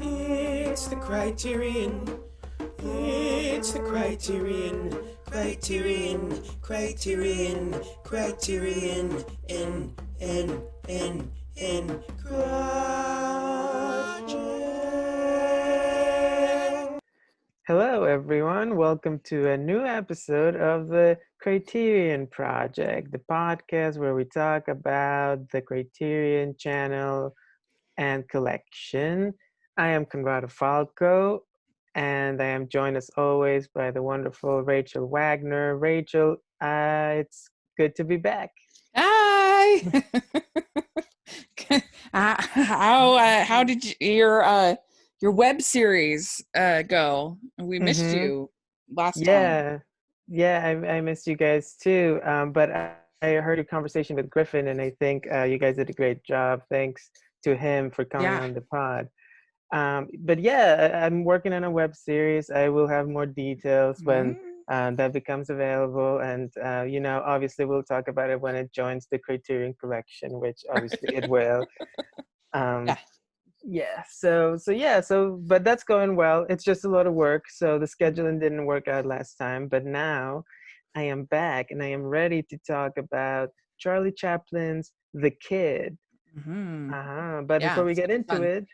It's the Criterion. It's the Criterion. Criterion. Project. Hello, everyone. Welcome to a new episode of the Criterion Project, the podcast where we talk about the Criterion channel and collection. I am Conrado Falco, and I am joined as always by the wonderful Rachel Wagner. Rachel, it's good to be back. Hi. How did your web series go? We missed you last time. I missed you guys too. But I heard your conversation with Griffin, and I think you guys did a great job. Thanks to him for coming Yeah. on the pod. But yeah, I'm working on a web series. I will have more details when that becomes available. And, obviously we'll talk about it when it joins the Criterion collection, which obviously it will. Yeah. But that's going well. It's just a lot of work. So the scheduling didn't work out last time, but now I am back and I am ready to talk about Charlie Chaplin's The Kid. But before we get into it,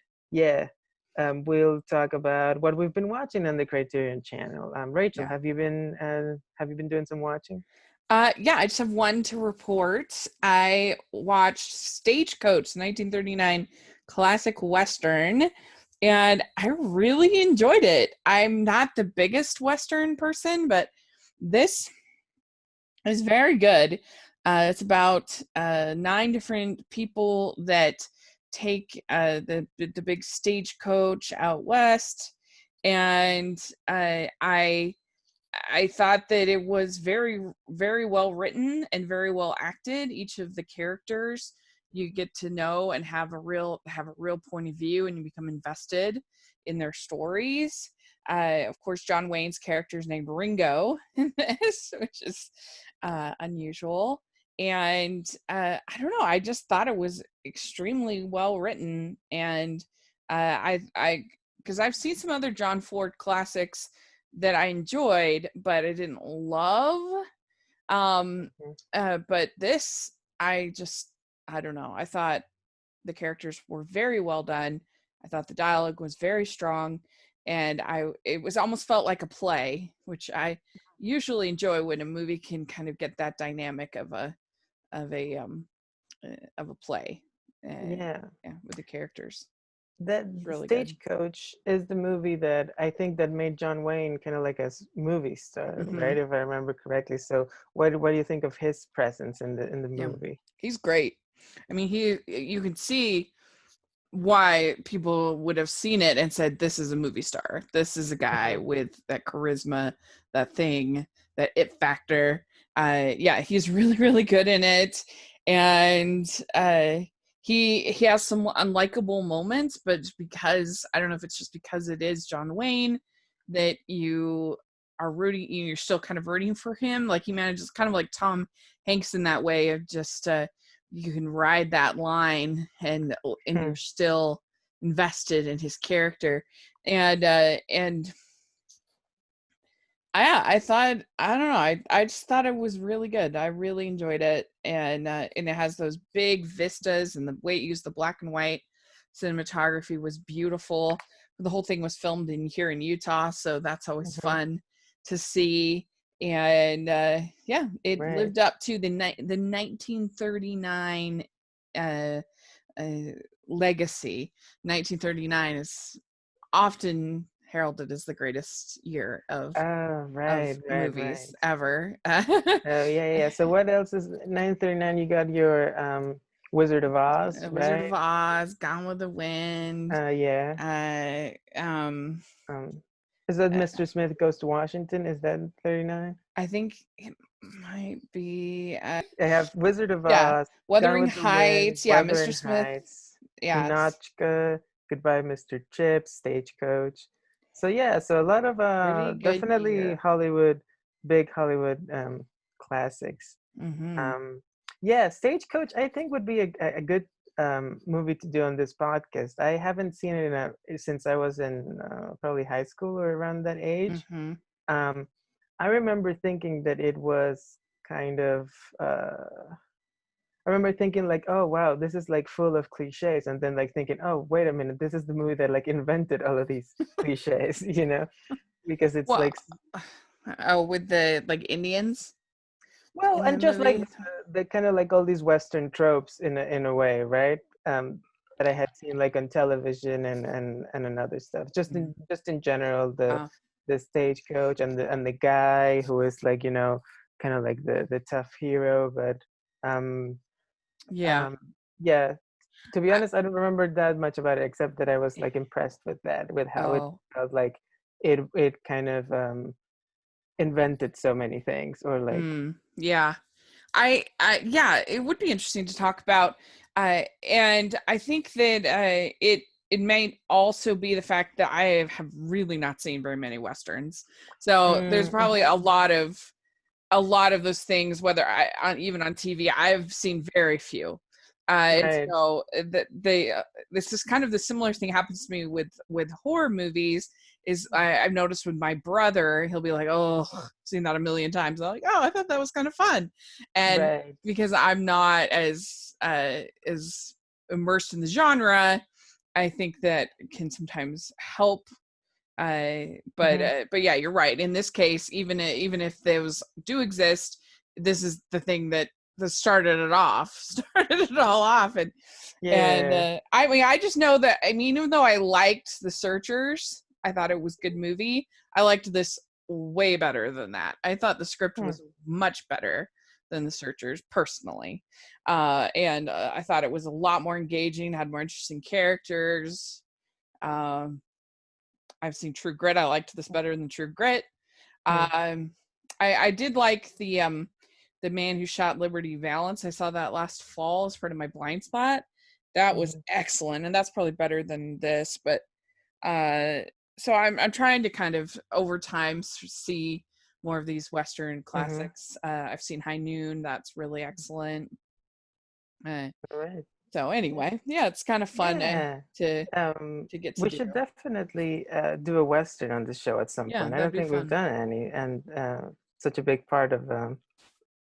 we'll talk about what we've been watching on the Criterion channel. Rachel, have you been doing some watching? I just have one to report. I watched Stagecoach, 1939 classic Western, and I really enjoyed it. I'm not the biggest Western person, but this is very good. It's about 9 different people that take the big stagecoach out west, and I thought that it was very, very well written and very well acted. Each of the characters you get to know and have a real point of view, and you become invested in their stories. Of course, John Wayne's character is named Ringo in this, which is unusual. And I don't know, I just thought it was extremely well written. And because I've seen some other John Ford classics that I enjoyed, but I didn't love. But this, I don't know. I thought the characters were very well done. I thought the dialogue was very strong, and it was almost felt like a play, which I usually enjoy when a movie can kind of get that dynamic of a play. With the characters. That really Stagecoach is the movie that I think that made John Wayne kind of like a movie star, right? If I remember correctly. So what do you think of his presence in the movie? He's great. I mean, you can see why people would have seen it and said, this is a movie star. This is a guy with that charisma, that thing, that it factor. He's really, really good in it. And he has some unlikable moments, but because, I don't know if it's just because it is John Wayne, that you are rooting, you're still kind of rooting for him. Like he manages, kind of like Tom Hanks in that way of just, you can ride that line and you're still invested in his character. And I thought, I don't know, I just thought it was really good. I really enjoyed it. And it has those big vistas, and the way it used the black and white cinematography was beautiful. The whole thing was filmed here in Utah, so that's always fun to see. And it lived up to the 1939 legacy. 1939 is often heralded as the greatest year of movies ever. So what else is 939? You got your Wizard of Oz, right? Wizard of Oz, Gone with the Wind. Is that Mr. Smith Goes to Washington? Is that 39? I think it might be. I have Wizard of Oz, Wuthering Heights. Wind, Mr. Smith. Pinocchio, Goodbye, Mr. Chips, Stagecoach. So a lot of definitely Hollywood, big Hollywood classics. Stagecoach I think would be a good movie to do on this podcast. I haven't seen it since I was in probably high school or around that age. Mm-hmm. Um, I remember thinking that it was kind of. I remember thinking like, oh wow, this is like full of cliches, and then like thinking, oh wait a minute, this is the movie that like invented all of these cliches, because it's Well, like oh, with the like Indians well, in the and just like movies. the kind of like all these Western tropes in a way, right? That I had seen like on television and other stuff. Just in general, Oh, the stagecoach and the guy who is like kind of like the tough hero, but um yeah. um yeah. To be I, honest, I don't remember that much about it except that I was like impressed with that, with how it oh, felt like it kind of invented so many things, or like. yeah. Yeah, it would be interesting to talk about. And I think that it may also be the fact that I have really not seen very many westerns. So there's probably Mhm. a lot of those things, whether even on TV, I've seen very few. And Right. so this is kind of the similar thing happens to me with horror movies. Is I've noticed with my brother, he'll be like, "Oh, I've seen that a million times." I'm like, "Oh, I thought that was kind of fun," and Right. because I'm not as immersed in the genre, I think that can sometimes help. Mhm. But yeah, you're right. In this case, even if those do exist, this is the thing that started it off, started it all off, and Yeah. I mean, I just know that, I mean, even though I liked The Searchers, I thought it was a good movie. I liked this way better than that. I thought the script Hmm. was much better than The Searchers, personally, and I thought it was a lot more engaging, had more interesting characters. Um, I've seen True Grit. I liked this better than True Grit. Hmm. Um, I did like the Man Who Shot Liberty Valance. I saw that last fall as part of my blind spot. That was Mhm. excellent, and that's probably better than this. But uh, so I'm trying to kind of over time see more of these Western Mhm. classics. I've seen High Noon. That's really excellent. Uh, Right. so Yeah. anyway, yeah, it's kind of fun Yeah. to Um, get to we do. should definitely do a Western on the show at some Yeah, point. I that'd don't be think we've fun. done any, and such a big part of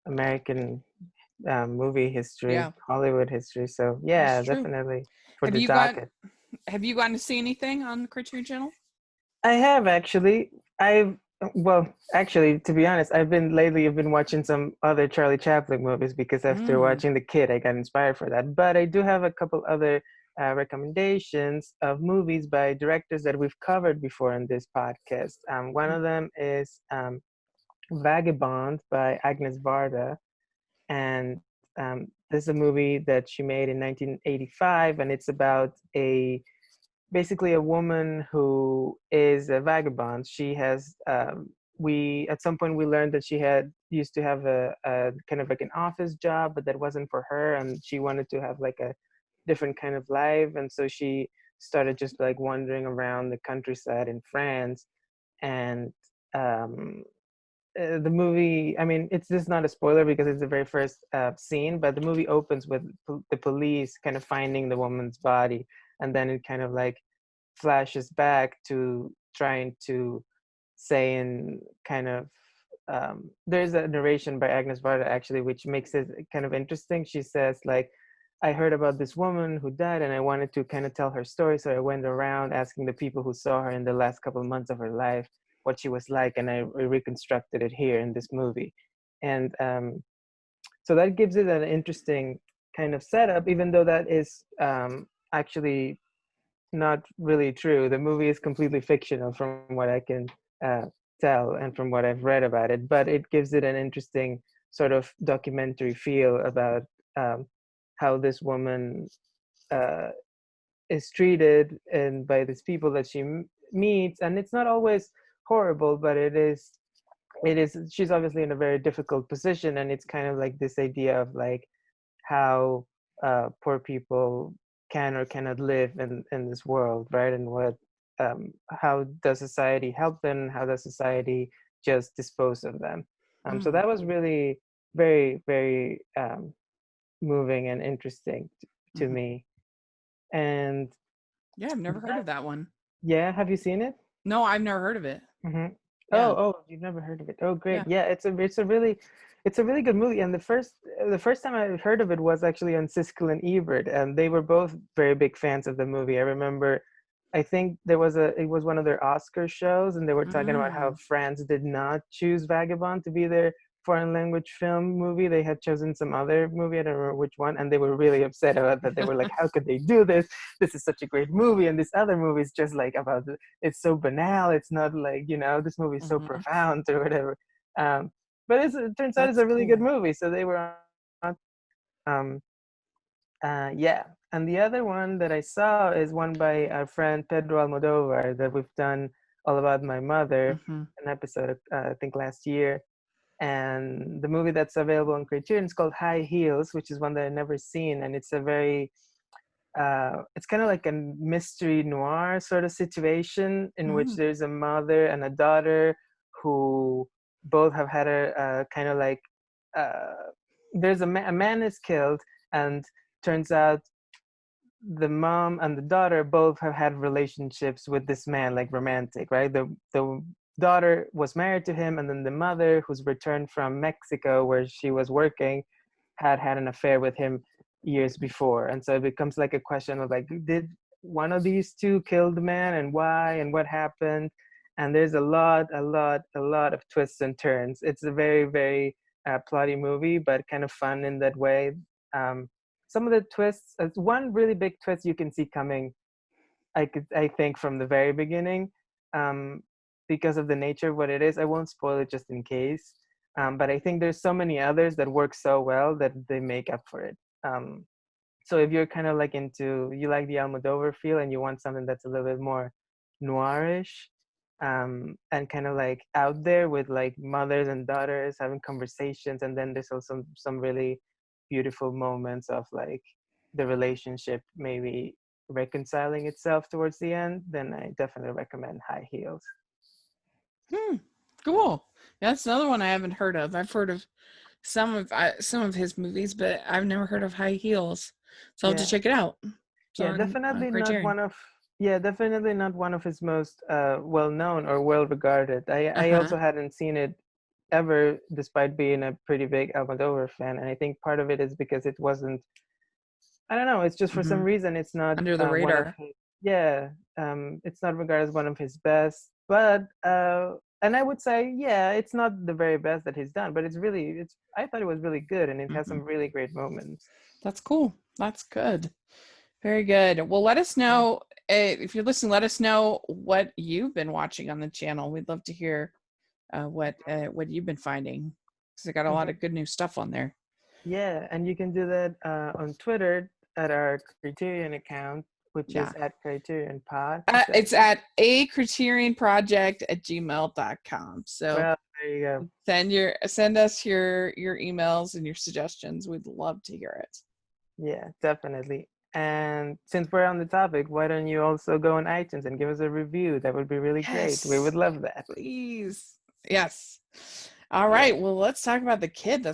American movie history, Yeah, Hollywood history. So that's yeah, true. definitely for Have the you got docket. Have you gotten to see anything on the Criterion Channel? I have actually. I've well, actually, to be honest, I've been watching some other Charlie Chaplin movies because after Mm. watching The Kid, I got inspired for that. But I do have a couple other recommendations of movies by directors that we've covered before in this podcast. One of them is Vagabond by Agnes Varda, and this is a movie that she made in 1985, and it's about a basically a woman who is a vagabond. She has we at some point we learned that she had used to have a kind of like an office job, but that wasn't for her, and she wanted to have like a different kind of life, and so she started just like wandering around the countryside in France, and um, the movie, I mean, it's just not a spoiler because it's the very first scene, but the movie opens with the police kind of finding the woman's body, and then it kind of like flashes back to trying to say in kind of there's a narration by Agnes Varda actually, which makes it kind of interesting. She says like, I heard about this woman who died and I wanted to kind of tell her story, so I went around asking the people who saw her in the last couple of months of her life what she was like, and I reconstructed it here in this movie. And so that gives it an interesting kind of setup, even though that is actually not really true. The movie is completely fictional from what I can uh, tell and from what I've read about it, but it gives it an interesting sort of documentary feel about um, how this woman uh, is treated and by these people that she meets. And it's not always horrible, but it is she's obviously in a very difficult position, and it's kind of like this idea of like how poor people can or cannot live in this world, right? And what how does society help them? How does society just dispose of them? So Mm. that was really very, very moving and interesting to me. And Yeah, I've never heard of that one. yeah, have you seen it? No, I've never heard of it. Mm-hmm. Yeah. Oh, you've never heard of it? Oh, great. Yeah. Yeah, it's a really good movie. And the first time I heard of it was actually on Siskel and Ebert, and they were both very big fans of the movie. I remember, I think it was one of their Oscar shows, and they were talking about how France did not choose Vagabond to be their foreign language film movie. They had chosen some other movie. I don't remember which one, and they were really upset about that. They were like, "How could they do this? This is such a great movie, and this other movie is just like about it's so banal. It's not like this movie is so profound or whatever." But it turns out it's a really good movie. So they were on. Yeah. And the other one that I saw is one by our friend Pedro Almodovar that we've done all about my mother, an episode I think last year. And the movie that's available on Criterion is called High Heels, which is one that I've never seen, and it's a very it's kind of like a mystery noir sort of situation in which there's a mother and a daughter who both have had a kind of like there's a man is killed, and turns out the mom and the daughter both have had relationships with this man, like romantic, right? The daughter was married to him, and then the mother, who's returned from Mexico where she was working, had an affair with him years before. And so it becomes like a question of like, did one of these two kill the man, and why, and what happened? And there's a lot of twists and turns. It's a very, very plotty movie, but kind of fun in that way. Some of the twists, one really big twist you can see coming, I think from the very beginning, because of the nature of what it is. I won't spoil it just in case, but I think there's so many others that work so well that they make up for it. So if you're kind of like you like the Almodovar feel and you want something that's a little bit more noirish, and kind of like out there with like mothers and daughters having conversations, and then there's also some really beautiful moments of like the relationship maybe reconciling itself towards the end, then I definitely recommend High Heels. Cool. That's another one I haven't heard of. I've heard of some of his movies, but I've never heard of High Heels. So I'll have to check it out. Definitely not one of his most well known or well regarded. I also hadn't seen it ever, despite being a pretty big Almodovar fan, and I think part of it is because it wasn't, I don't know, it's just for some reason it's not under the radar. It's not regarded as one of his best, but and I would say it's not the very best that he's done, but I thought it was really good, and it has some really great moments. That's cool. That's good. Very good. Well, let us know if you're listening. Let us know what you've been watching on the channel. We'd love to hear what you've been finding, because I got a lot of good new stuff on there. Yeah, and you can do that on Twitter at our Criterion account, which is at Criterion Pod. It's at acriterionproject@gmail.com. So well, there you go. Send us your emails and your suggestions. We'd love to hear it. Yeah, definitely. And since we're on the topic, why don't you also go on iTunes and give us a review? That would be really great. We would love that. Please. Yes. All right. Well, let's talk about The Kid.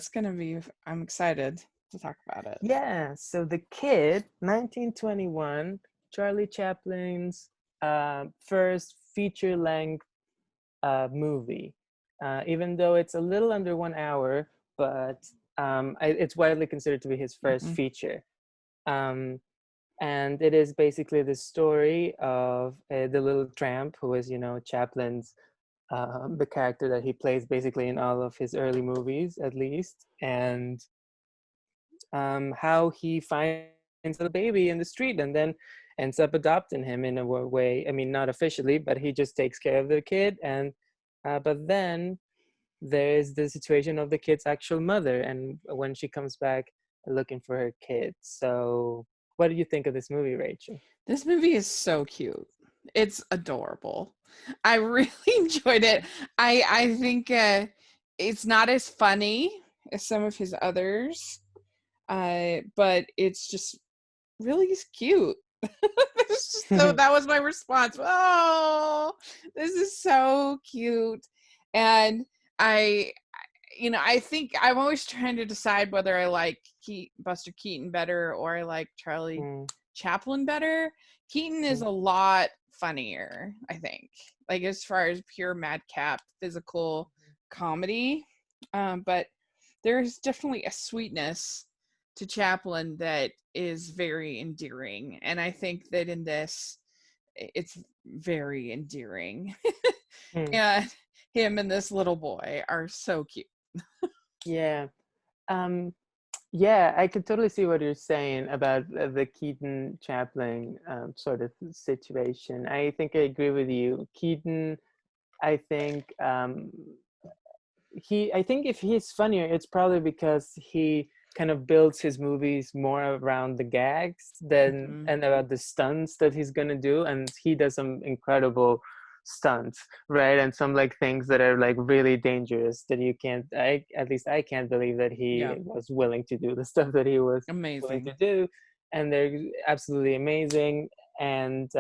I'm excited to talk about it. Yeah. So The Kid, 1921, Charlie Chaplin's first feature-length movie. Even though it's a little under 1 hour, but it's widely considered to be his first feature. And it is basically the story of the little tramp, who is, Chaplin's the character that he plays basically in all of his early movies, at least, and how he finds a baby in the street and then ends up adopting him in a way. I mean, not officially, but he just takes care of the kid. And but then there's the situation of the kid's actual mother, and when she comes back looking for her kid. So what do you think of this movie, Rachel? This movie is so cute. It's adorable. I really enjoyed it. I think it's not as funny as some of his others, but it's just really cute. So that was my response. Oh, this is so cute. And I think I'm always trying to decide whether I like Buster Keaton better or I like Charlie Mm. Chaplin better. Keaton is a lot funnier, I think, like as far as pure madcap physical comedy. But there's definitely a sweetness to Chaplin that is very endearing. And I think that in this, it's very endearing. Mm. And him and this little boy are so cute. Yeah. Yeah, I could totally see what you're saying about the Keaton Chaplin sort of situation. I think I agree with you. Keaton, I think I think if he's funnier, it's probably because he kind of builds his movies more around the gags than Mhm. and about the stunts that he's gonna do, and he does some incredible stunts, right? And some like things that are like really dangerous that you can't. At least I can't believe that he Yeah. was willing to do the stuff that he was willing Amazing. to do, and they're absolutely amazing. And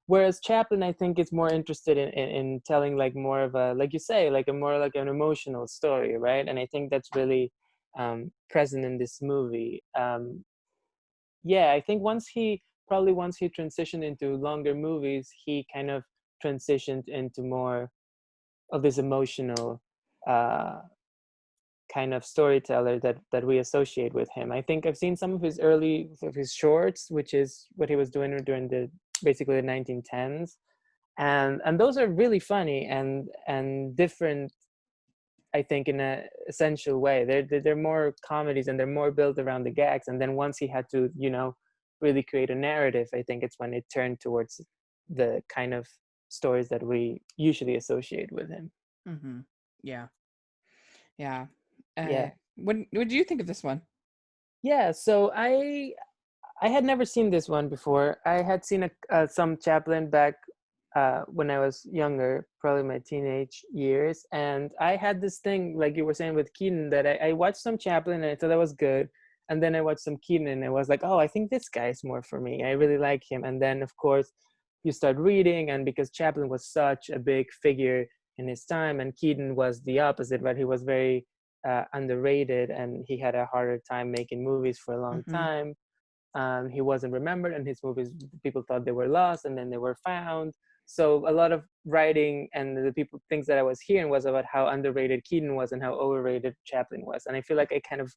whereas Chaplin, I think, is more interested in telling like more of a, like you say, like a more like an emotional story, right? And I think that's really present in this movie. Yeah, I think once he transitioned into longer movies, he kind of transitioned into more of this emotional uh, kind of storyteller that we associate with him. I think I've seen some of his shorts, which is what he was doing during the basically the 1910s, and those are really funny and different. I think in a essential way, they're more comedies and they're more built around the gags. And then once he had to, really create a narrative, I think it's when it turned towards the kind of stories that we usually associate with him. Mm-hmm. Yeah. Yeah. Yeah. What do you think of this one? Yeah. So I had never seen this one before. I had seen some Chaplin back when I was younger, probably my teenage years. And I had this thing, like you were saying with Keaton, that I watched some Chaplin and I thought that was good. And then I watched some Keaton and I was like, oh, I think this guy is more for me. I really like him. And then, of course, you start reading. And because Chaplin was such a big figure in his time and Keaton was the opposite, right? He was very underrated and he had a harder time making movies for a long Mm-hmm. time. He wasn't remembered, and his movies, people thought they were lost, and then they were found. So a lot of writing and the things that I was hearing was about how underrated Keaton was and how overrated Chaplin was, and I feel like I kind of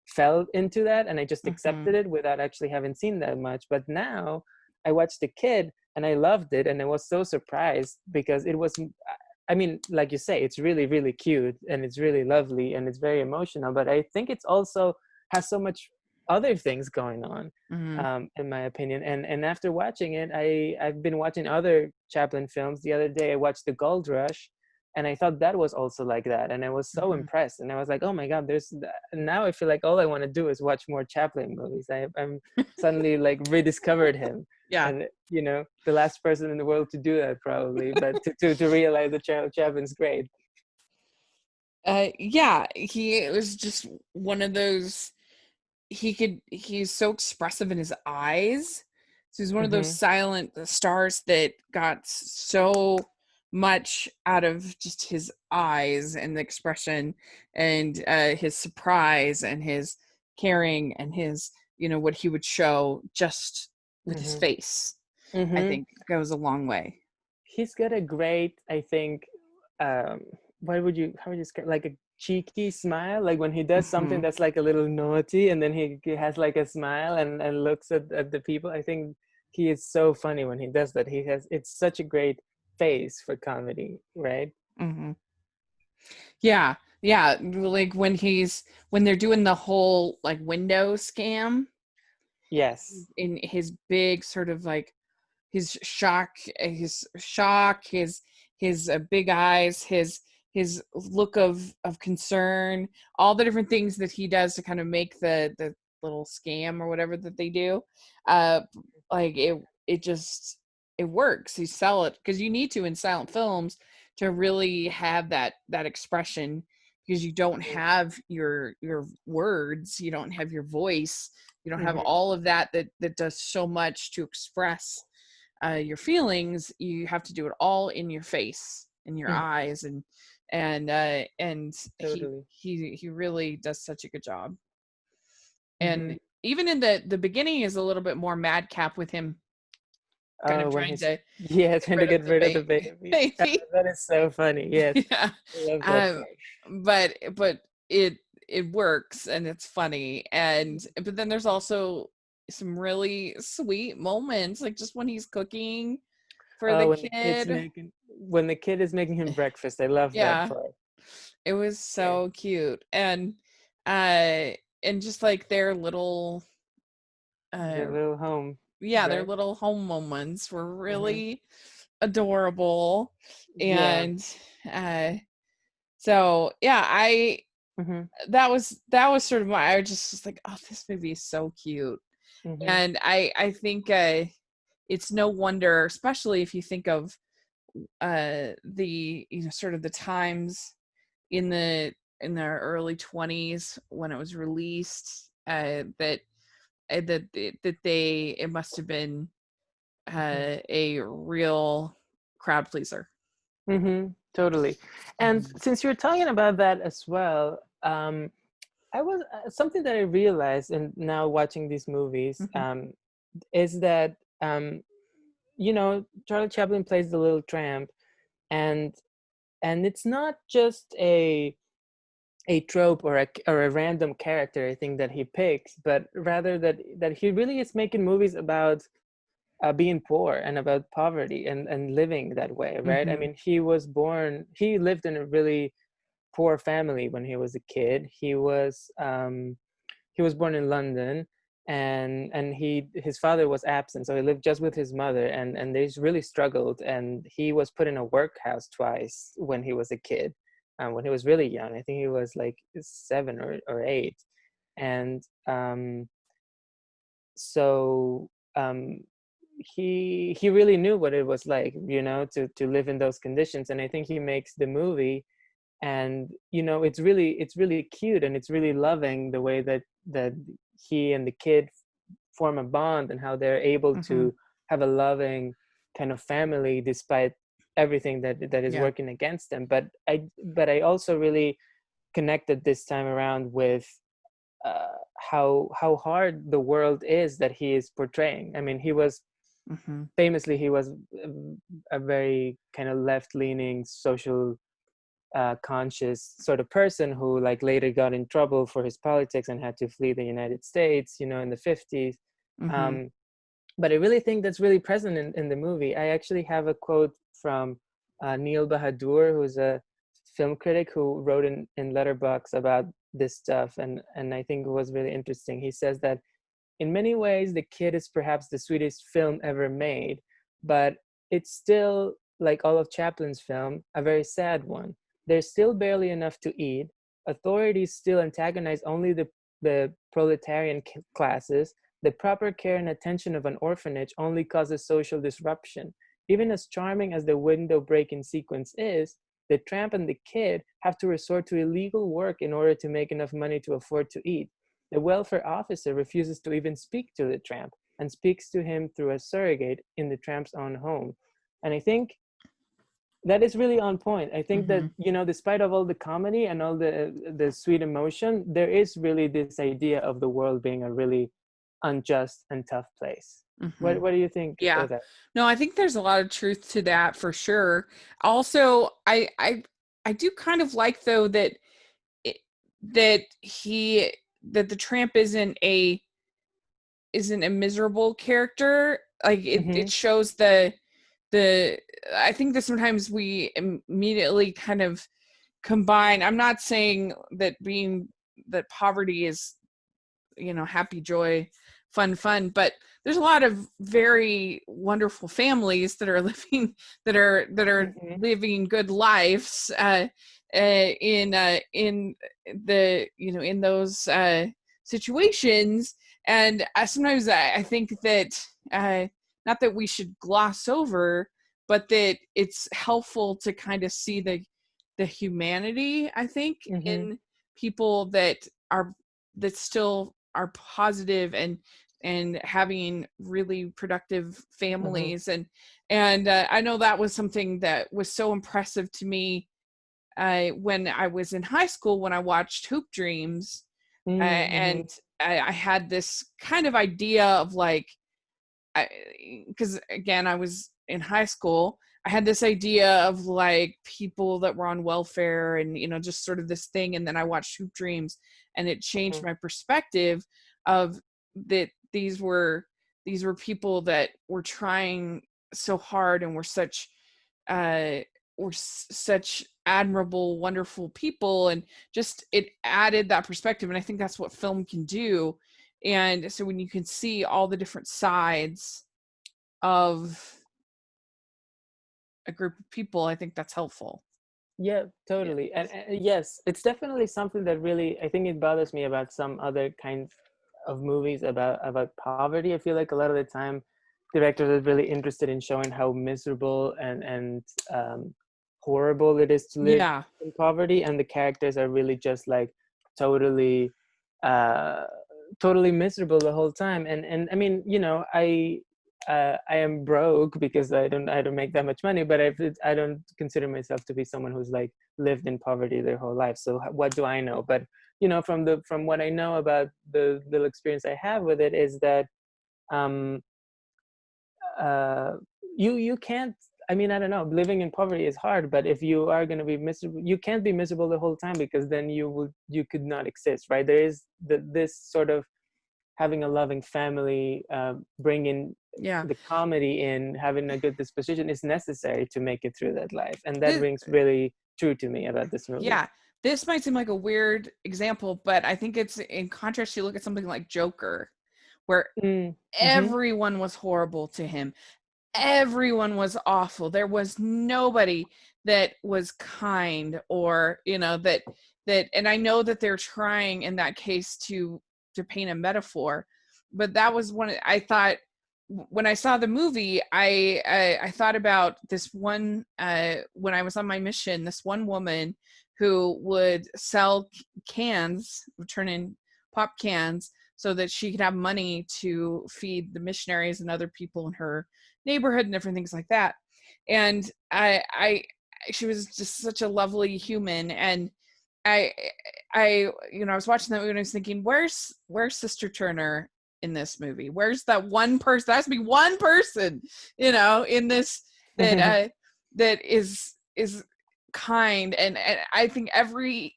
fell into that, and I just Mm-hmm. accepted it without actually having seen that much. But now I watched The Kid, and I loved it, and I was so surprised because it was. I mean, like you say, it's really, really cute and it's really lovely and it's very emotional. But I think it's also has so much other things going on, Mm-hmm. in my opinion. And after watching it, I've been watching other Chaplin films. The other day, I watched The Gold Rush, and I thought that was also like that, and I was so Mm-hmm. impressed. And I was like, oh my god, now I feel like all I want to do is watch more Chaplin movies. I'm suddenly like rediscovered him. Yeah. And the last person in the world to do that probably, but to realize that Chaplin's great. Yeah, he was just one of those. He's so expressive in his eyes. So he's one of those Mm-hmm. silent stars that got so much out of just his eyes and the expression and his surprise and his caring and his what he would show just with his Mm-hmm. face. I Mm-hmm. think goes a long way. He's got a great, I think, um how would you describe, like a cheeky smile, like when he does something Hmm. that's like a little naughty and then he has like a smile and looks at the people. I think he is so funny when he does that. It's such a great face for comedy, right? Hmm. Yeah, yeah. Like when they're doing the whole like window scam Yes. in his big sort of like his big eyes, his look of concern, all the different things that he does to kind of make the little scam or whatever that they do. Uh, like it just it works. You sell it because you need to in silent films to really have that expression because you don't have your words, you don't have your voice, you don't have Mm-hmm. all of that does so much to express your feelings. You have to do it all in your face, in your eyes, and and Totally. he really does such a good job. Mm-hmm. And even in the beginning is a little bit more madcap with him kind of When trying he's to yeah, trying to rid of get the rid of the baby. baby. That is so funny. Yes, Yeah. I love that Um, part. but it works and it's funny. And but then there's also some really sweet moments, like just when he's cooking for the kid. When the kid is making him breakfast, I love that Yeah, part. it was Yeah. so cute. Uh and just like their little Their uh little home, yeah, their right? little home moments were Mm-hmm. really adorable. Yeah. And uh so yeah, I Mm-hmm. that was sort of my, I was just like, oh, this movie is so cute. Mm-hmm. And I think it's no wonder, especially if you think of the, you know, sort of the times in the early 20s when it was released, that they, it must have been a real crowd pleaser. Mm-hmm. Totally. And Mhm. since you're talking about that as well, I was something that I realized, and now watching these movies, Mhm. is that Charlie Chaplin plays the little tramp, and it's not just a trope or a random character, I think, that he picks, but rather that he really is making movies about being poor and about poverty and living that way, right? I Mhm. mean, he lived in a really poor family when he was a kid. He was born in London, and his father was absent, so he lived just with his mother, and they really struggled. And he was put in a workhouse twice when he was a kid, when he was really young. I think he was like 7 or 8, and so he really knew what it was like, to live in those conditions. And I think he makes the movie, and it's really cute, and it's really loving the way that he and the kid form a bond, and how they're able Mhm. to have a loving kind of family despite everything that is Yeah. working against them. But I also really connected this time around with how hard the world is that he is portraying. I mean, Mhm. he was a very kind of left-leaning, social conscious sort of person who like later got in trouble for his politics and had to flee the United States, in the 50s. Mhm. Um, but I really think that's really present in the movie. I actually have a quote from Neil Bahadur, who's a film critic who wrote in Letterboxd about this stuff, and I think it was really interesting. He says that in many ways, The Kid is perhaps the sweetest film ever made, but it's still, like all of Chaplin's film, a very sad one. There's still barely enough to eat. Authorities still antagonize only the proletarian classes. The proper care and attention of an orphanage only causes social disruption. Even as charming as the window breaking sequence is, the tramp and the kid have to resort to illegal work in order to make enough money to afford to eat. The welfare officer refuses to even speak to the tramp and speaks to him through a surrogate in the tramp's own home. And I think that is really on point. I think that, Mhm. despite of all the comedy and all the sweet emotion, there is really this idea of the world being a really unjust and tough place. What Mhm. what do you think Yeah. of that? No, I think there's a lot of truth to that for sure. Also, I do kind of like though that it, that he that the tramp isn't a miserable character. Like it Mm-hmm. shows the I think that sometimes we immediately kind of combine. I'm not saying that poverty is, you know, happy, joy, fun, but there's a lot of very wonderful families that are living that are Mm-hmm. living good lives in the, you know, in those situations. And sometimes I think that not that we should gloss over, but that it's helpful to kind of see the humanity, I think, Mm-hmm. in people that still are positive and having really productive Mm-hmm. families. And I know that was something that was so impressive to me when I was in high school, when I watched Hoop Dreams, Mm-hmm. and I had this kind of idea of like, because again, I was in high school, I had this idea of like people that were on welfare and, you know, just sort of this thing. And then I watched Hoop Dreams, and it changed my perspective of that these were people that were trying so hard and uh were such admirable, wonderful people, and just it added that perspective. And I think that's what film can do. And so when you can see all the different sides of a group of people, I think that's helpful. Yeah, Yeah. totally. And yes, it's definitely something that really, I think it bothers me about some other kinds of movies about poverty. I feel like a lot of the time directors are really interested in showing how miserable and horrible it is to live Yeah. in poverty, and the characters are really just like totally uh totally miserable the whole time. And I mean, you know, I am broke because I don't make that much money, but I don't consider myself to be someone who's like lived in poverty their whole life. So what do I know? But you know, from what I know about the little experience I have with it is that um, uh, you can't. I mean, I don't know. Living in poverty is hard, but if you are going to be miserable, you can't be miserable the whole time, because then you could not exist, right? There is this sort of having a loving family, bringing Yeah. the comedy in, having a good disposition is necessary to make it through that life. And that This, rings really true to me about this movie. yeah. This might seem like a weird example, but I think it's in contrast. You look at something like Joker, where Mm-hmm. everyone was horrible to him. Everyone was awful. There was nobody that was kind, or, you know, that and I know that they're trying in that case to paint a metaphor, but that was one I thought when I saw the movie, I thought about this one when I was on my mission, this one woman who would sell cans, would turn in pop cans so that she could have money to feed the missionaries and other people in her neighborhood and different things like that. And she was just such a lovely human. And I, I was watching that movie and I was thinking, where's Sister Turner in this movie? Where's that one person? There has to be one person, in this that is kind. And I think every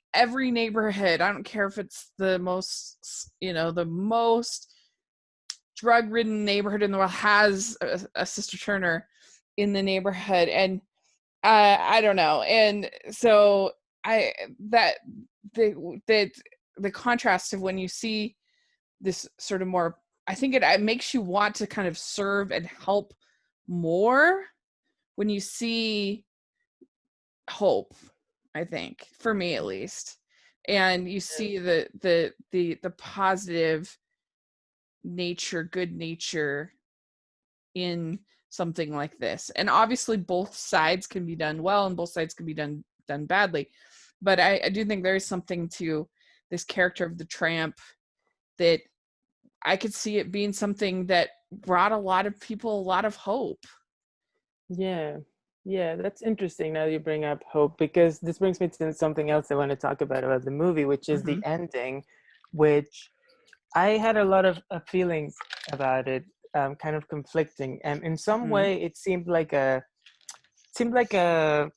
neighborhood, I don't care if it's the most, the most drug-ridden neighborhood in the world, has a Sister Turner in the neighborhood. And I don't know. And so I that the contrast of when you see this sort of more, I think it makes you want to kind of serve and help more when you see hope, I think, for me at least. And you see the positive nature, good nature in something like this. And obviously both sides can be done well and both sides can be done badly. But I do think there is something to this character of the tramp that I could see it being something that brought a lot of people a lot of hope. Yeah. Yeah, that's interesting now you bring up hope, because this brings me to something else I want to talk about the movie, which is the ending, which I had a lot of feelings about it, kind of conflicting. And in some way, it seemed like a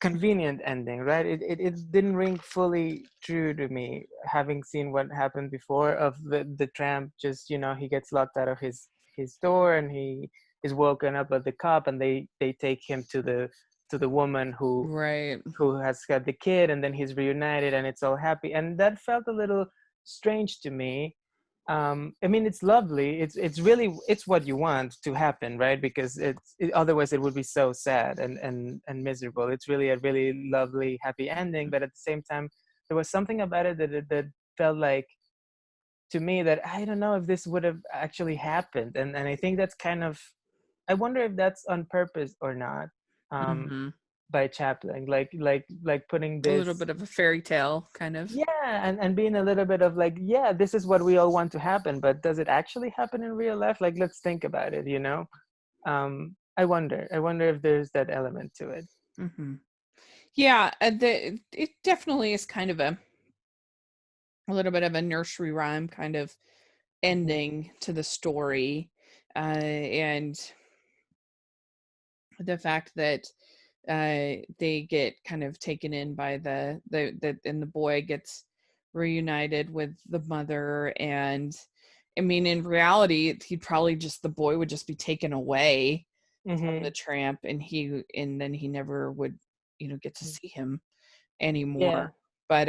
convenient ending, right? It didn't ring fully true to me, having seen what happened before of the tramp. Just, he gets locked out of his door, and he is woken up by the cop, and they take him to the woman Right. who has got the kid, and then he's reunited and it's all happy. And that felt a little strange to me. I mean, it's lovely, it's really, it's what you want to happen, right? Because otherwise it would be so sad and miserable. It's really a really lovely, happy ending, but at the same time there was something about it that felt like, to me, that I don't know if this would have actually happened. And I think that's kind of, I wonder if that's on purpose or not, um by Chaplin, like putting A little this, bit of a fairy tale kind of. yeah, and being a little bit of like, yeah, this is what we all want to happen, but does it actually happen in real life? Like, let's think about it, I wonder if there's that element to it. Yeah, it definitely is kind of a little bit of a nursery rhyme kind of ending to the story, and the fact that they get kind of taken in by and the boy gets reunited with the mother, and I mean in reality the boy would just be taken away from the tramp, and then he never would get to see him Yeah. anymore. But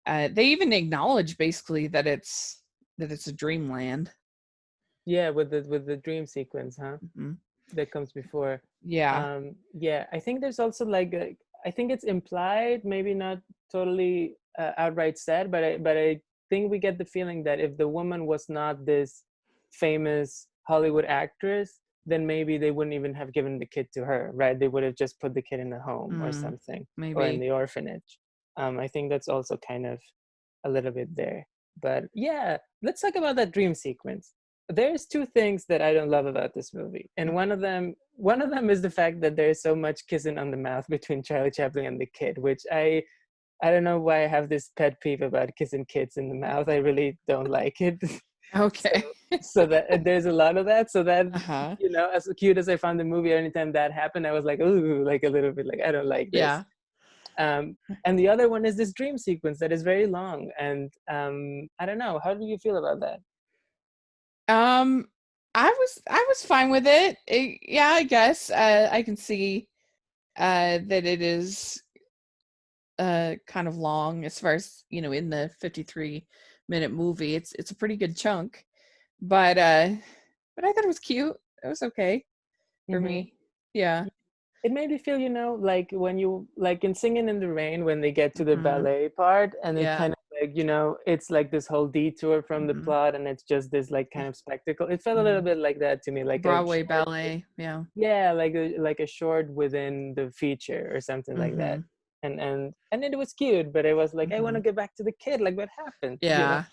they even acknowledge basically that it's a dreamland. Yeah, with the dream sequence, huh? Hmm. That comes before. Yeah. Yeah, I think there's also like I think it's implied, maybe not totally outright said, but I think we get the feeling that if the woman was not this famous Hollywood actress, then maybe they wouldn't even have given the kid to her, right? They would have just put the kid in a home or something, or in Maybe. the orphanage. I think that's also kind of a little bit there. But yeah, let's talk about that dream sequence. There's two things that I don't love about this movie, and one of them is the fact that there is so much kissing on the mouth between Charlie Chaplin and the kid, which I don't know why I have this pet peeve about kissing kids in the mouth. I really don't like it. so Okay. so that there's a lot of that. So that Uh-huh. as cute as I found the movie, anytime that happened, I was like, ooh, like a little bit like I don't like this. Yeah. And the other one is this dream sequence that is very long, and I don't know. How do you feel about that? Um, I was fine with it. Yeah, I guess I can see that it is kind of long as far as in the 53-minute movie. It's a pretty good chunk, but I thought it was cute. It was okay for Mm-hmm. me. Yeah. It made me feel, like when you like in Singing in the Rain when they get to the Hmm. ballet part, and it Yeah. kind of like, it's like this whole detour from the Hmm. plot, and it's just this like kind of spectacle. It felt a little bit like that to me, like a Broadway short, ballet. Yeah. yeah, like a short within the feature or something like that. Hmm. And it was cute, but it was like, I want Hmm. to get back to the kid. Like, what happened? Yeah.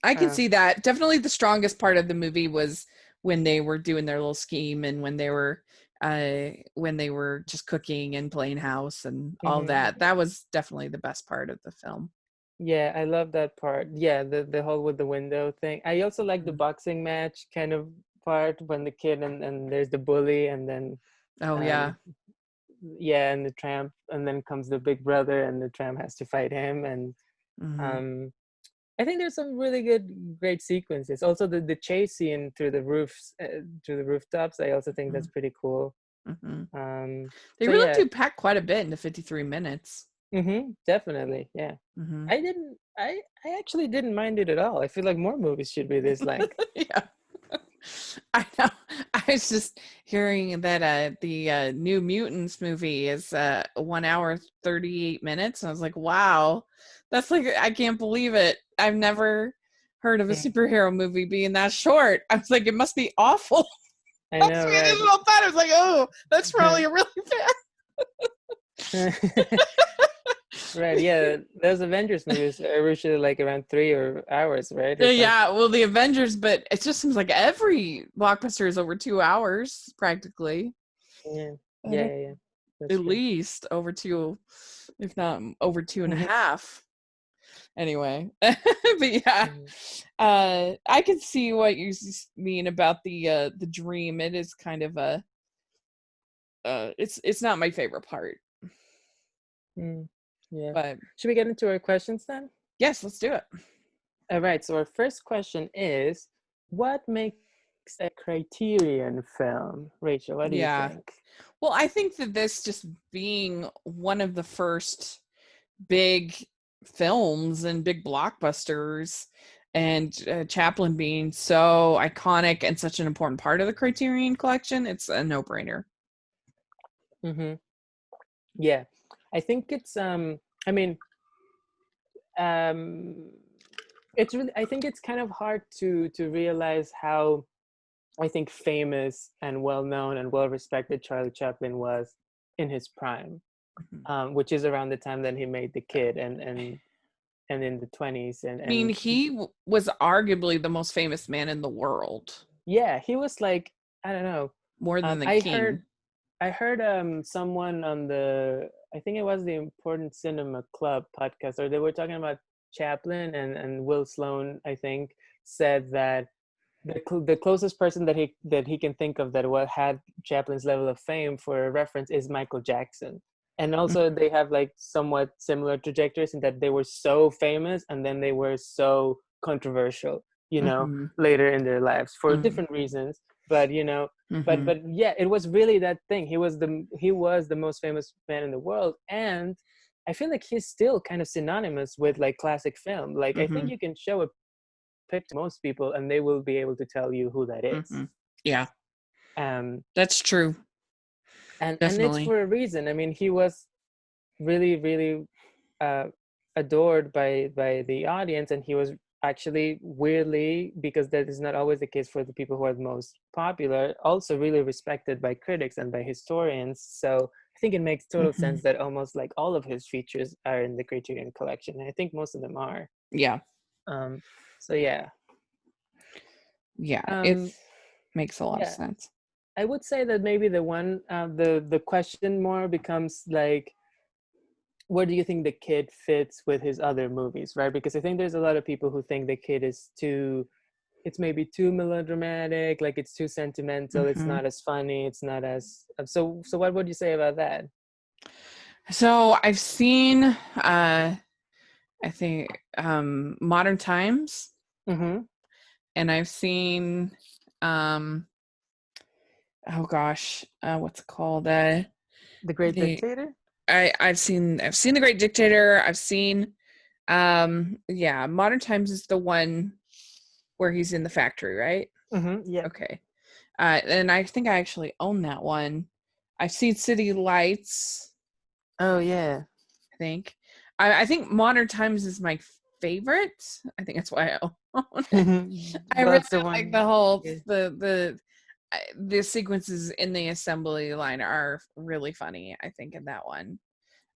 I can Um, see that. Definitely the strongest part of the movie was when they were doing their little scheme, and when they were just cooking and playing house and all mhm. that. That was definitely the best part of the film. Yeah, I love that part. Yeah, the whole with the window thing. I also like the Mhm. boxing match kind of part when the kid and there's the bully, and then Oh yeah. um yeah, and the tramp, and then comes the big brother, and the tramp has to fight him. And Hmm. um I think there's some really great sequences. Also the chase scene through the roofs, through the rooftops. I also think that's pretty cool. Hmm. They So really yeah, do pack quite a bit into 53 minutes. definitely, yeah. Hmm. I actually didn't mind it at all. I feel like more movies should be this length. Yeah. I know. I was just hearing that the New Mutants movie is 1 hour 38 minutes. And I was like, wow, that's like I can't believe it. I've never heard of a Mm, superhero movie being that short. I was like, it must be awful. I That's know, what right? it is about that. I was like, oh, that's probably a really Right, yeah. Those Avengers movies are usually like around 3 hours, right? Or bad. something. Yeah, well, the Avengers, but it just seems like every blockbuster is over 2 hours practically. Yeah, I don't, yeah. That's at true. least over two, if not over two and a half. Anyway, but yeah, Mhm. I can see what you mean about the dream. It is kind of a it's not my favorite part, Mm, yeah. but Should we get into our questions then? yes, let's do it. All right. So our first question is, what makes a Criterion film? Rachel, what do you Yeah, think? well, I think that this just being one of the first big films and big blockbusters, and Chaplin being so iconic and such an important part of the Criterion collection, it's a no-brainer. Mm-hmm. Yeah, I think it's I mean um it's really, I think it's kind of hard to realize how, I think, famous and well known and well respected Charlie Chaplin was in his prime, Mhm. which is around the time that he made The Kid, and in the 20s, I mean, he was arguably the most famous man in the world, yeah, he was like, I don't know, more than the I heard, king. I heard someone on I think it was the Important Cinema Club podcast, or they were talking about Chaplin, and Will Sloan, I think, said that the closest person that he can think of that had Chaplin's level of fame for a reference is Michael Jackson. And also they have like somewhat similar trajectories in that they were so famous and then they were so controversial, Mm-hmm. later in their lives for Mm-hmm. different reasons. But Mm-hmm. but yeah, it was really that thing. He was the most famous man in the world, and I feel like he's still kind of synonymous with like classic film. Like I think Mm-hmm. you can show a picture to most people and they will be able to tell you who that is. Mm-hmm. Yeah, um that's true. and it's Definitely. for a reason. I mean, he was really, really uh adored by the audience, and he was actually, weirdly, because that is not always the case for the people who are the most popular, also really respected by critics and by historians. So I think it makes total Mm-hmm. sense that almost like all of his features are in the Criterion collection, and I think most of them are. Yeah. um so yeah. Yeah, it um makes a lot of yeah, sense. I would say that maybe the one, the question more becomes like, where do you think the kid fits with his other movies, right? Because I think there's a lot of people who think the kid is it's maybe too melodramatic, like it's too sentimental, it's Mm-hmm. not as funny, it's not as, so what would you say about that? So I've seen, I think, Modern Times, Mm-hmm. and I've seen, um, oh gosh, what's it called? The Great The Dictator. I've seen The Great Dictator. I've seen, yeah, Modern Times is the one where he's in the factory, right? Mm-hmm. Yeah. Okay. And I think I actually own that one. I've seen City Lights, Oh yeah. I think. I think Modern Times is my favorite. I think that's why I own it. I really That's the like one. the whole Yeah. the sequences in the assembly line are really funny, I think, in that one.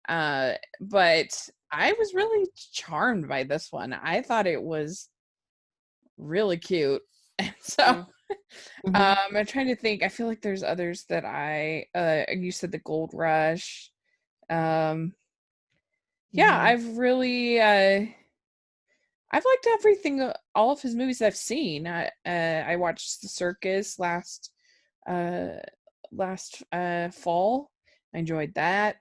But I was really charmed by this one. I thought it was really cute. And so Mm-hmm. I'm trying to think. I feel like there's others that you said the Gold Rush. Um yeah, Mm-hmm. I've liked everything, all of his movies I've seen. I watched The Circus uh last fall. I enjoyed that.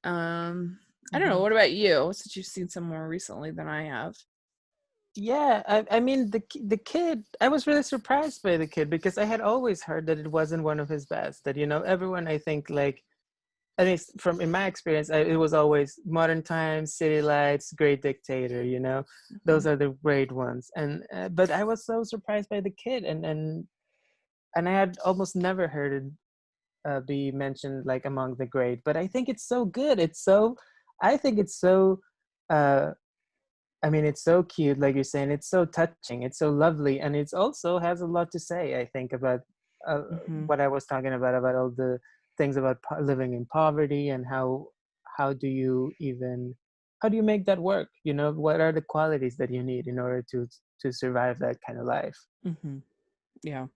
I don't know. Mm-hmm. What about you? Since you've seen some more recently than I have. Yeah, I mean, the kid, I was really surprised by the kid because I had always heard that it wasn't one of his best. That everyone, I think, like, at least from in my experience, it was always Modern Times, City Lights, Great Dictator. Those Mhm. are the great ones. And but I was so surprised by the kid, and I had almost never heard it be mentioned like among the great. But I think it's so good. I think it's so. Uh, I mean, it's so cute, like you're saying. It's so touching. It's so lovely, and it's also has a lot to say. I think about Mhm. what I was talking about all the things about living in poverty, and how do you even how do you make that work? What are the qualities that you need in order to survive that kind of life? Mhm. Yeah.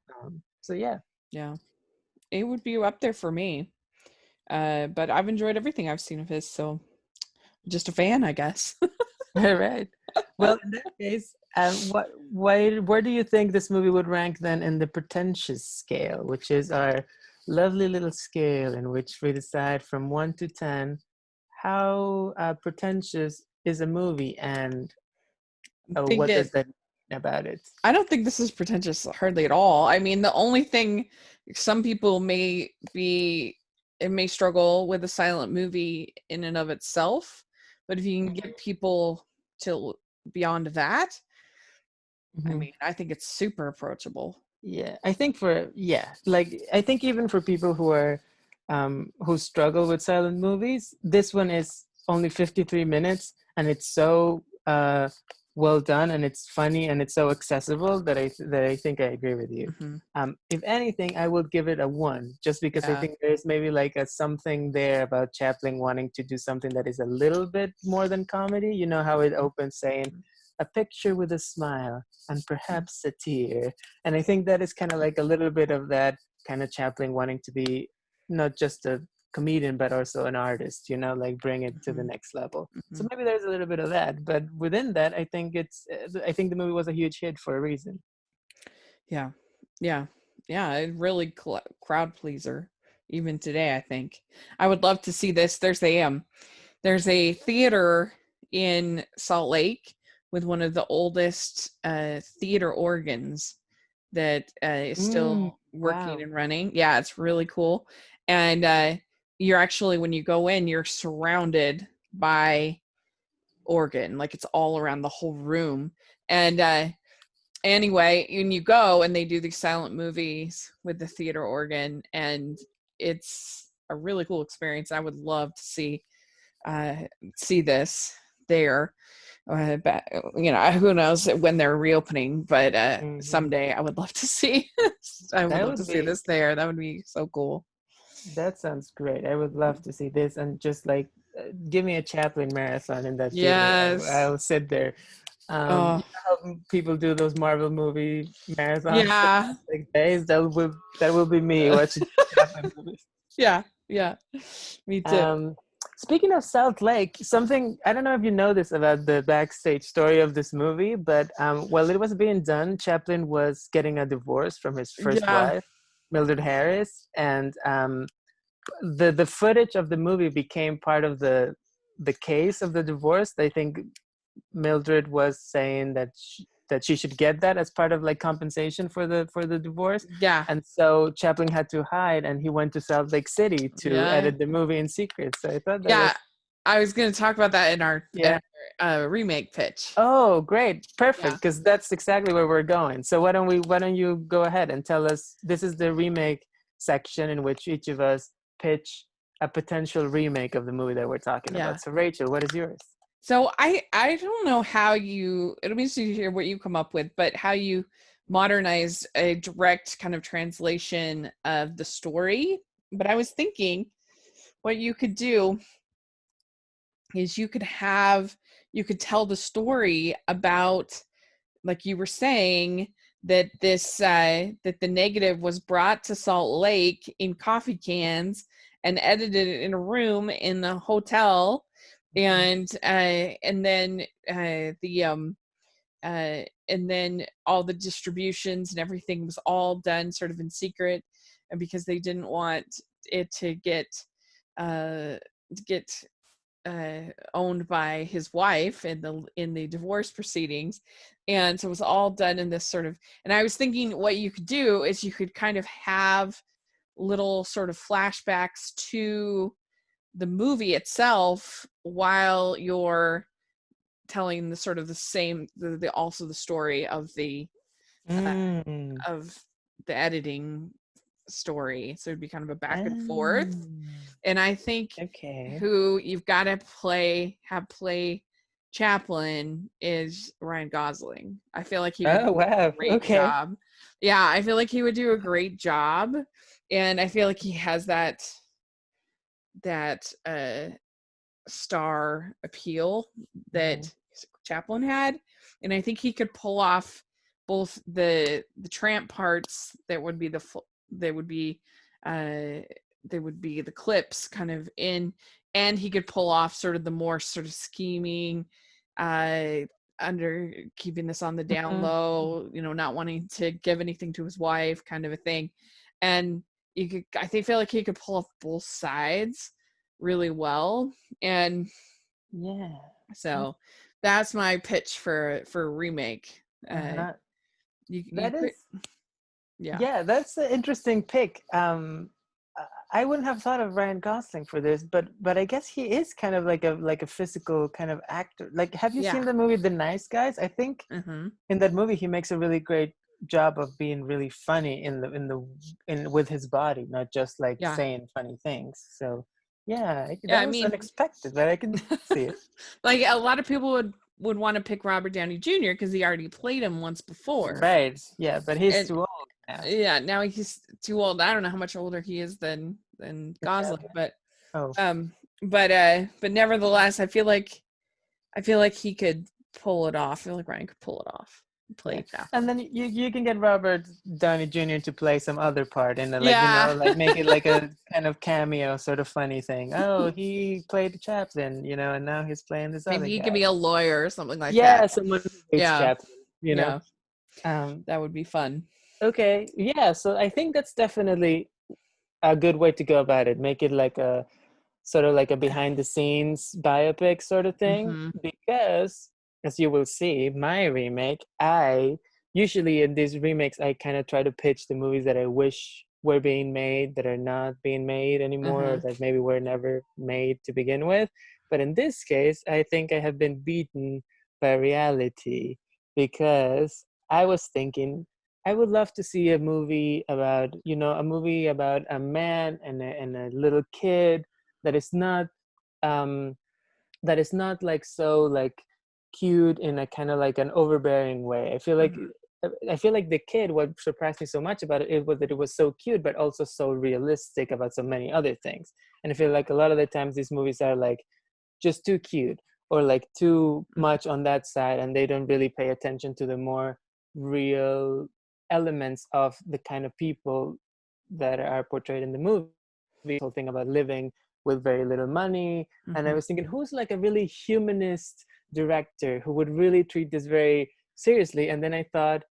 So yeah. Yeah. It would be up there for me. But I've enjoyed everything I've seen of his, so just a fan, I guess. All right. Well, in that case, where do you think this movie would rank then in the pretentious scale, which is our lovely little scale in which we decide from 1 to 10 how pretentious is a movie, and I think what that does that mean about it? I don't think this is pretentious hardly at all. I mean, the only thing some people may struggle with a silent movie in and of itself, but if you can get people to beyond that, I Mhm. mean, I think it's super approachable. Yeah, I think like I think even for people who struggle with silent movies, this one is only 53 minutes, and it's so well done, and it's funny, and it's so accessible that I think I agree with you. Hmm. If anything, I would give it a 1, just because I Yeah. think there's maybe like a something there about Chaplin wanting to do something that is a little bit more than comedy. You know how it opens saying, "A picture with a smile and perhaps a tear." And I think that is kind of like a little bit of that kind of Chaplin wanting to be not just a comedian but also an artist, like bring it to the Mhm. next level. So Mhm. maybe there's a little bit of that, but within that, I think the movie was a huge hit for a reason. Yeah. Yeah. Yeah. A really crowd pleaser even today, I think. I would love to see this. There's a theater in Salt Lake with one of the oldest theater organs that is still working Wow. and running. Yeah, it's really cool. And you're actually, when you go in, you're surrounded by organ, like it's all around the whole room. And anyway, when you go and they do these silent movies with the theater organ, and it's a really cool experience. I would love to uh, see this there. But, who knows when they're reopening, but Hmm. someday I would love to see. I would That love to would see be this there. That would be so cool. That sounds great. I would love to see this, and just like give me a Chaplin marathon in that theater. Yes. I'll sit there. You Oh, know how people do those Marvel movie marathons the yeah. past 6 days? That will be me watching Chaplin movies. Yeah. Yeah. Me too. Um, Speaking of Salt Lake, something I don't know if you know this about the backstage story of this movie, but while it was being done, Chaplin was getting a divorce from his first Yeah. wife, Mildred Harris, and the footage of the movie became part of the case of the divorce. I think Mildred was saying that she should get that as part of like compensation for the divorce, Yeah. and so Chaplin had to hide, and he went to Salt Lake City to Yeah. edit the movie in secret. So I thought that Yeah. was I was going to talk about that in yeah. our remake pitch. Oh, great, Yeah. perfect, because that's exactly where we're going. So why don't you go ahead and tell us? This is the remake section in which each of us pitch a potential remake of the movie that we're talking Yeah. about. So Rachel, what is yours? So I don't know how it'll be interesting to hear what you come up with, but how you modernize a direct kind of translation of the story. But I was thinking what you could do is you could tell the story about, like you were saying, that that the negative was brought to Salt Lake in coffee cans and edited in a room in the hotel, and then and then all the distributions and everything was all done sort of in secret, and because they didn't want it uh, to get owned by his wife in the divorce proceedings, and so it was all done in this sort of. And I was thinking what you could do is you could kind of have little sort of flashbacks to the movie itself while you're telling the sort of the same the also the story uh, Mm. of the editing story, so it'd be kind of a back and forth. Ah, And I think okay. who you've got to have play Chaplin is Ryan Gosling. I feel like he would Oh do wow. a great Okay. job. Yeah, I feel like he would do a great job, and I feel like he has that star appeal Mhm. that Chaplin had, and I think he could pull off both the tramp parts that would be they would be uh they would be the clips kind of in, and he could pull off sort of the more sort of scheming, uh under keeping this on the down Mhm. low, not wanting to give anything to his wife, kind of a thing. And I think feel like he could pull off both sides really well. And Yeah. so that's my pitch for a remake. Uh-huh. You That could, is yeah. Yeah, that's an interesting pick. I wouldn't have thought of Ryan Gosling for this, but I guess he is kind of like a physical kind of actor. Like, have you Yeah. seen the movie The Nice Guys? I think Mm-hmm. in that movie he makes a really great job of being really funny in with his body, not just like Yeah. saying funny things. So yeah, Yeah. that I was mean, unexpected, but I can see it. like a lot of people would want to pick Robert Downey Jr. because he already played him once before. Right. Yeah, but he's And too old now. yeah, now he's too old. I don't know how much older he is than Yeah. Gosling, but Oh. um, but nevertheless, I feel like he could pull it off. I feel like Ryan could pull it off. play Yeah. Chaplin. And then you can get Robert Downey Jr. to play some other part and like Yeah. like make it like a kind of cameo sort of funny thing. Oh, he played Chaplin, and now he's playing this Maybe other he guy. could be a lawyer or something like Yeah, that. someone who hates Yeah. Chaplin, Yeah. Um, That would be fun. okay, yeah, so I think that's definitely a good way to go about it. Make it like a sort of like a behind the scenes biopic sort of thing, Mhm. because as you will see, my remake, I usually in these remakes I kind of try to pitch the movies that I wish were being made that are not being made anymore, or Mhm. that maybe were never made to begin with. But in this case, I think I have been beaten by reality, because I was thinking I would love to see a movie about, a man and a little kid that is not um like so like cute in a kind of like an overbearing way. I feel like the kid, what surprised me so much about it was that it was so cute but also so realistic about so many other things. And I feel like a lot of the times these movies are like just too cute, or like too much on that side, and they don't really pay attention to the more real elements of the kind of people that are portrayed in the movie. The whole thing about living with very little money. And I Mhm. was thinking, who's like a really humanist director who would really treat this very seriously? And then I thought,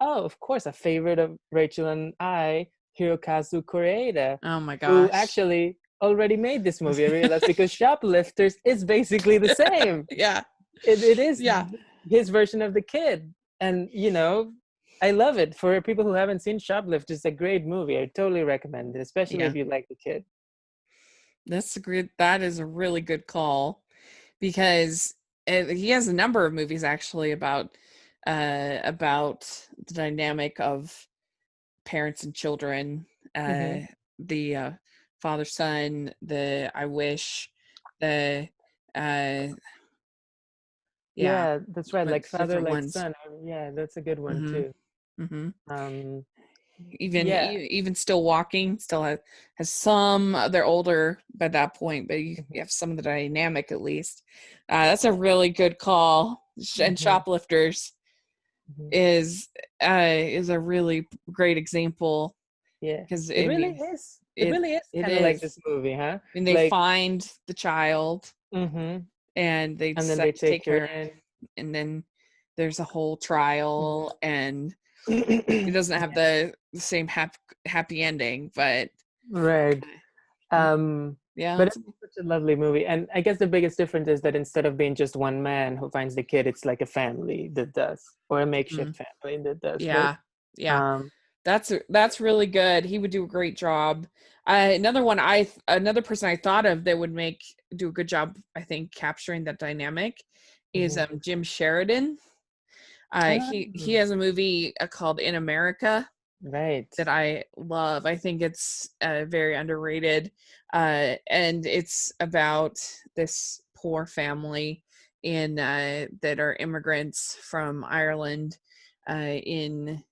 oh, of course, a favorite of Rachel and I, Hirokazu Koreeda, Oh my who gosh. actually already made this movie. I realized, because Shoplifters is basically the same. Yeah. It is Yeah. his version of the kid. And, I love it. For people who haven't seen Shoplifters, it's a great movie. I totally recommend it, especially Yeah. if you like the kid. That is a really good call, because he has a number of movies actually about the dynamic of parents and children, Mm-hmm. the father son, the I Wish, the uh yeah, Yeah, that's right. Like bunch of father, different like ones. son. Yeah, that's a good one Mhm. too. Mhm. Um, yeah. Even Still Walking still has some, they're older by that point, but you have some of the dynamic at least. That's a really good call. And Mm-hmm. Shoplifters Mm-hmm. is a really great example, Yeah, because it I really mean is. It it really is it kind of like is. this movie, huh? And they Like, find the child mm-hmm. and they And then they decide to take take her her, in. and then there's a whole trial, and it Mm-hmm. doesn't have the same happy ending, but Right. mm, Um, yeah, but it's such a lovely movie. And I guess the biggest difference is that instead of being just one man who finds the kid, it's like a family that does, or a makeshift mhm. family that does, right? Yeah, yeah, Um, that's really good. He would do a great job. Another person I thought of that would do a good job, I think, capturing that dynamic is mhm. Jim Sheridan. He Um, has a movie called In America right. that I love. I think it's very underrated, and it's about this poor family that are immigrants from Ireland, in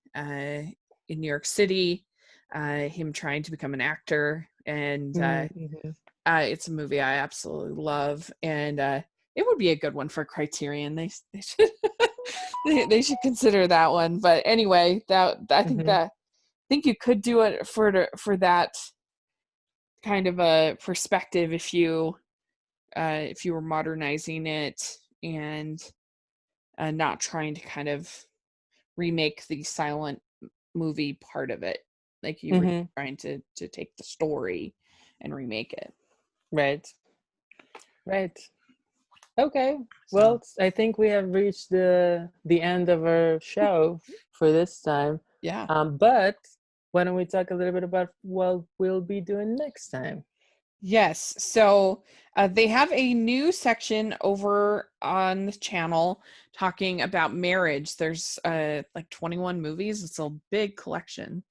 New York City. Him trying to become an actor, and Mm-hmm. it's a movie I absolutely love, and it would be a good one for Criterion. They should they should consider that one. But anyway, that I think Mm-hmm. you could do it for that kind of a perspective if you were modernizing it, and not trying to kind of remake the silent movie part of it, like you were Mm-hmm. trying to take the story and remake it. Right. Right. Okay. So Well, I think we have reached the end of our show for this time. yeah. But why don't we talk a little bit about what we'll be doing next time? Yes. So they have a new section over on the channel talking about marriage. There's like 21 movies. It's a big collection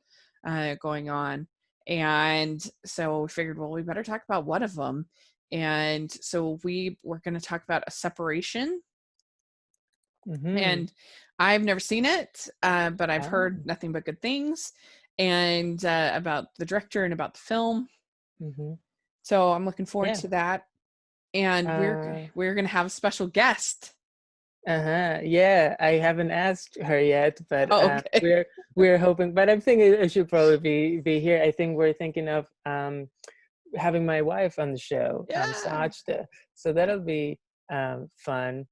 going on. And so we figured, well, we better talk about one of them. And so we were going to talk about A Separation. Mm-hmm. And I've never seen it, but I've Ah. heard nothing but good things, and about the director and about the film. Mm-hmm. So I'm looking forward Yeah. to that. And Uh, we're going to have a special guest. Yeah, I haven't asked her yet, but Oh, okay. we're hoping. But I'm thinking it should probably be here. I think we're thinking of having my wife on the show, Yeah. Sajda. So that'll be fun.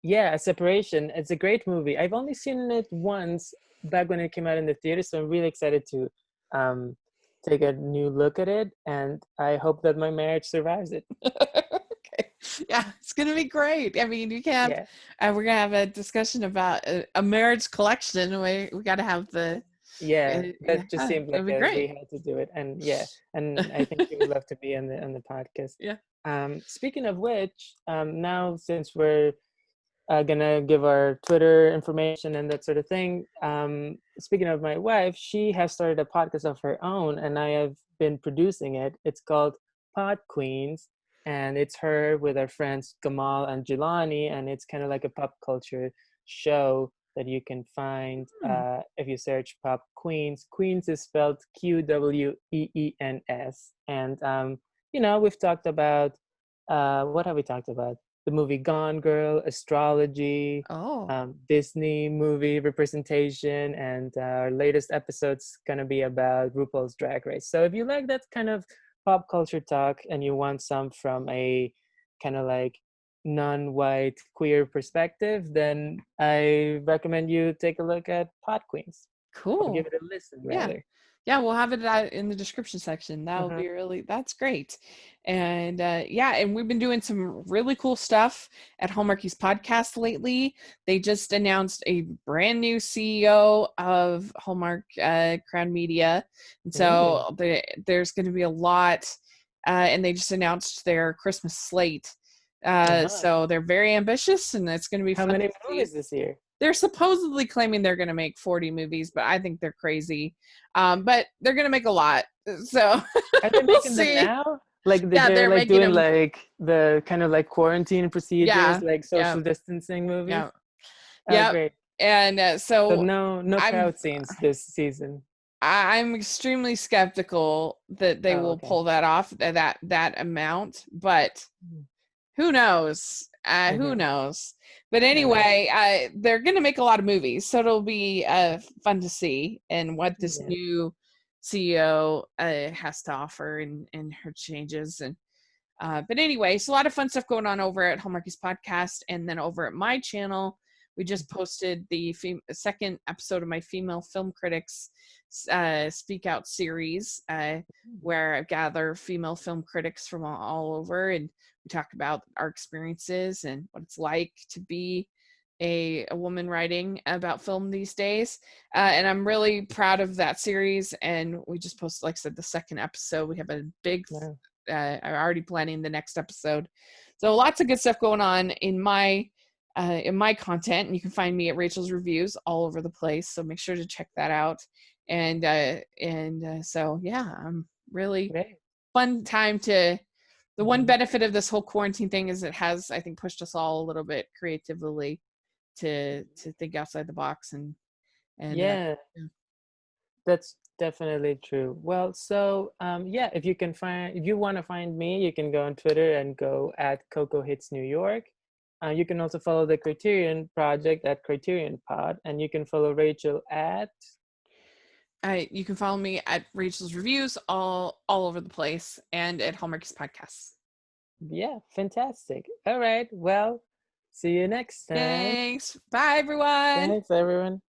Yeah, A Separation. It's a great movie. I've only seen it once back when it came out in the theater, so I'm really excited to um, take a new look at it, and I hope that my marriage survives it. Okay. Yeah, it's gonna be great. I mean, you can Yeah, we're gonna have a discussion about a marriage collection. We got to have the yeah, yeah, that just seemed it'll like be great. we had to do it, and yeah, and I think she would love to be on the podcast. Yeah. Speaking of which, now since we're gonna give our Twitter information and that sort of thing. Speaking of my wife, she has started a podcast of her own, and I have been producing it. It's called Pod Queens, and it's her with her friends Gamal and Jelani, and it's kind of like a pop culture show that you can find if you search Pop Queens. Queens is spelled Queens, and we've talked about what have we talked about? The movie Gone Girl, astrology, Oh, Disney movie representation, and our latest episode's gonna be about RuPaul's Drag Race. So if you like that kind of pop culture talk and you want some from a kind of like non-white queer perspective, then I recommend you take a look at Pod Queens or give cool. it a listen Yeah. rather. Yeah, we'll have it in the description section. That would Uh-huh. be that's great. And yeah, and we've been doing some really cool stuff at Hallmarkies Podcast lately. They just announced a brand new CEO of Hallmark Crown Media. And Ooh. so there's going to be a lot, and they just announced their Christmas slate. Uh-huh. So they're very ambitious, and it's going to be How fun many to see. movies this year? They're supposedly claiming they're going to make 40 movies, but I think they're crazy. But they're going to make a lot. So Are they we'll making them see. now? Like Yeah, they're they're like making doing them. like the kind of like quarantine procedures, Yeah. like Yeah. social distancing movies? Yeah. Oh, Yep. great. And So so no I'm crowd scenes this season. I'm extremely skeptical that they Oh, will okay. pull that off that amount, but who knows? Who Mm-hmm. knows? But All right. anyway, they're going to make a lot of movies, so it'll be fun to see and what this Yeah. new CEO has to offer and her changes. And but anyway, so a lot of fun stuff going on over at Hallmarkies Podcast, and then over at my channel, we just posted the second episode of my female film critics speak out series, where I gather female film critics from all over, and we talk about our experiences and what it's like to be a woman writing about film these days. And I'm really proud of that series. And we just posted, like I said, the second episode. We have a big Wow. I'm already planning the next episode. So lots of good stuff going on in my content, and you can find me at Rachel's Reviews all over the place. So make sure to check that out. And so yeah, I'm really Great. fun time to. The one Mhm. benefit of this whole quarantine thing is it has, I think, pushed us all a little bit creatively to think outside the box and Yeah, that's definitely true. Well, so yeah, if you want to find me, you can go on Twitter and go at Coco Hits New York. You can also follow the Criterion Project at Criterion Pod, and you can follow Rachel at. you can follow me at Rachel's Reviews all over the place and at Hallmarkies Podcasts. Yeah, fantastic. All right. Well, see you next time. Thanks. Bye, everyone. Thanks, everyone.